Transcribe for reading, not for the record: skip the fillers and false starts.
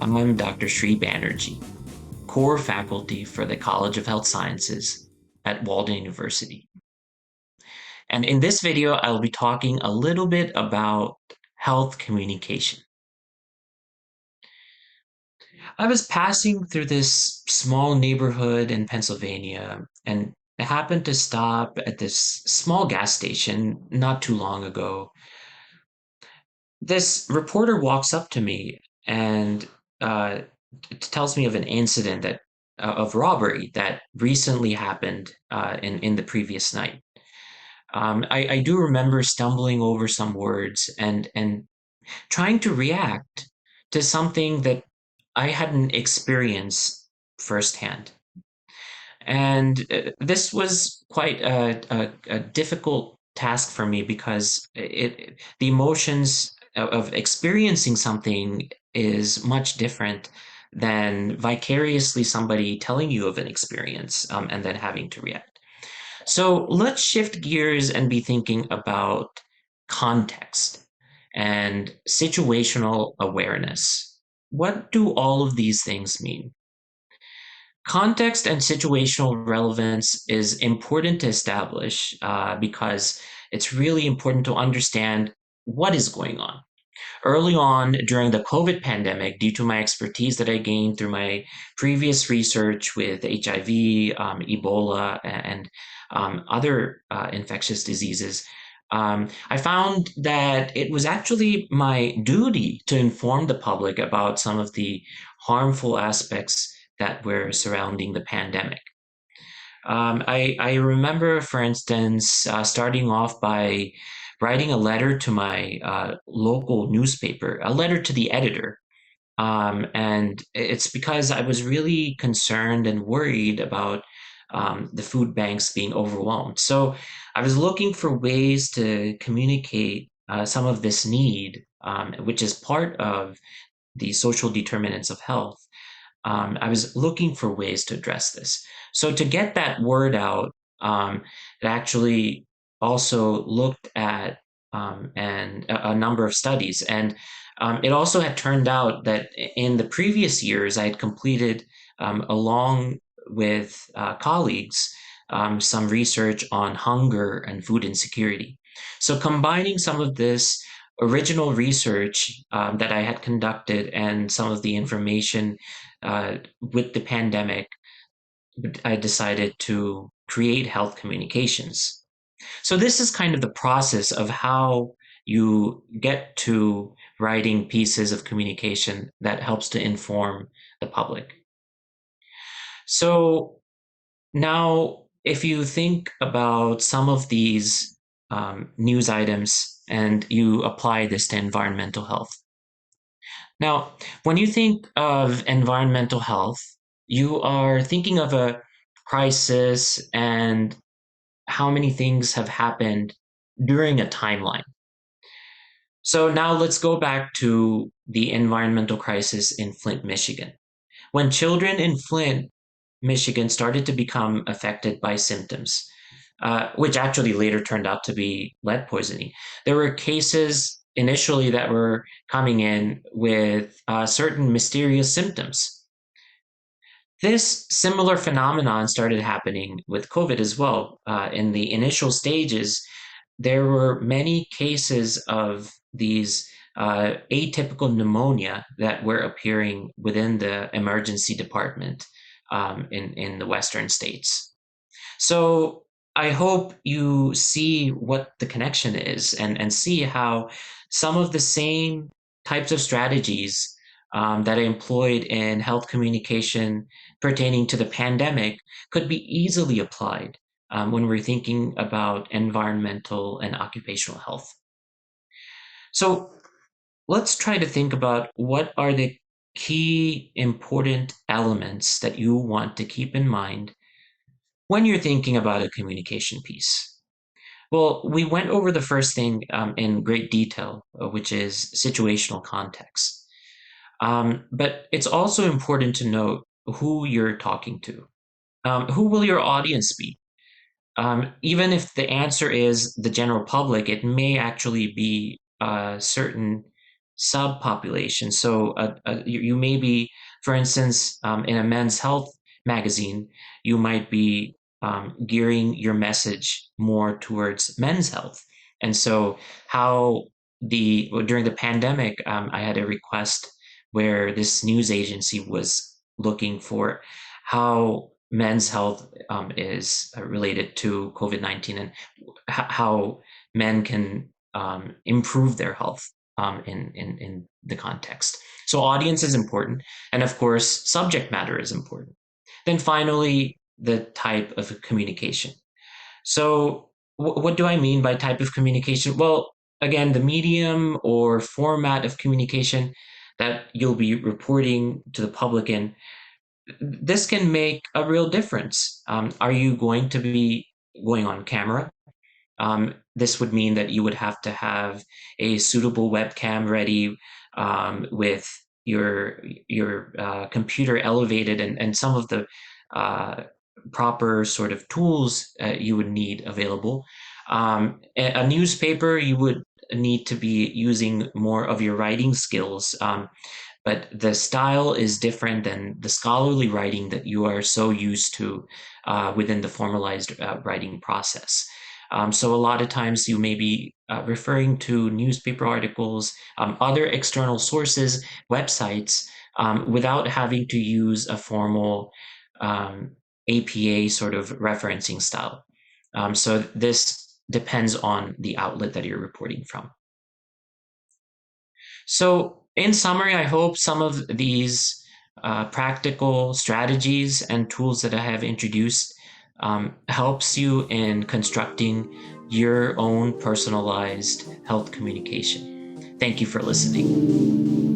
I'm Dr. Sri Banerjee, core faculty for the College of Health Sciences at Walden University. And in this video, I'll be talking a little bit about health communication. I was passing through this small neighborhood in Pennsylvania, and I happened to stop at this small gas station not too long ago. This reporter walks up to me and uh, tells me of an incident that of robbery that recently happened in the previous night. I do remember stumbling over some words and trying to react to something that I hadn't experienced firsthand. And this was quite a difficult task for me because the emotions of experiencing something is much different than vicariously somebody telling you of an experience and then having to react. So let's shift gears and be thinking about context and situational awareness. What do all of these things mean? Context and situational relevance is important to establish because it's really important to understand what is going on. Early on during the COVID pandemic, due to my expertise that I gained through my previous research with HIV, Ebola, and other infectious diseases, I found that it was actually my duty to inform the public about some of the harmful aspects that were surrounding the pandemic. I remember, for instance, starting off by writing a letter to my local newspaper, a letter to the editor. And it's because I was really concerned and worried about the food banks being overwhelmed. So I was looking for ways to communicate some of this need, which is part of the social determinants of health. I was looking for ways to address this. So to get that word out, it actually also looked at and a number of studies, and it also had turned out that in the previous years I had completed, along with colleagues, some research on hunger and food insecurity. So combining some of this original research that I had conducted and some of the information with the pandemic, I decided to create health communications. So this is kind of the process of how you get to writing pieces of communication that helps to inform the public. So now, if you think about some of these news items and you apply this to environmental health. Now, when you think of environmental health, you are thinking of a crisis and how many things have happened during a timeline. So now let's go back to the environmental crisis in Flint, Michigan. When children in Flint, Michigan started to become affected by symptoms, which actually later turned out to be lead poisoning. There were cases initially that were coming in with certain mysterious symptoms. This similar phenomenon started happening with COVID as well. In the initial stages, there were many cases of these atypical pneumonia that were appearing within the emergency department in the Western states. So I hope you see what the connection is and see how some of the same types of strategies that I employed in health communication pertaining to the pandemic could be easily applied when we're thinking about environmental and occupational health. So let's try to think about what are the key important elements that you want to keep in mind when you're thinking about a communication piece. Well, we went over the first thing in great detail, which is situational context. But it's also important to note who you're talking to. Who will your audience be? Even if the answer is the general public, it may actually be certain subpopulation. So you may be, for instance, in a men's health magazine, you might be gearing your message more towards men's health. And so how during the pandemic, I had a request where this news agency was looking for how men's health is related to COVID-19, and how men can improve their health in the context. So audience is important, and of course, subject matter is important. Then finally, the type of communication. So what do I mean by type of communication? Well, again, the medium or format of communication that you'll be reporting to the public in, this can make a real difference. Are you going to be going on camera? This would mean that you would have to have a suitable webcam ready, with your computer elevated, and some of the uh, proper sort of tools you would need available. A newspaper, you would need to be using more of your writing skills. But the style is different than the scholarly writing that you are so used to within the formalized writing process. So a lot of times you may be referring to newspaper articles, other external sources, websites, without having to use a formal APA sort of referencing style. So this depends on the outlet that you're reporting from. So, in summary, I hope some of these practical strategies and tools that I have introduced helps you in constructing your own personalized health communication. Thank you for listening.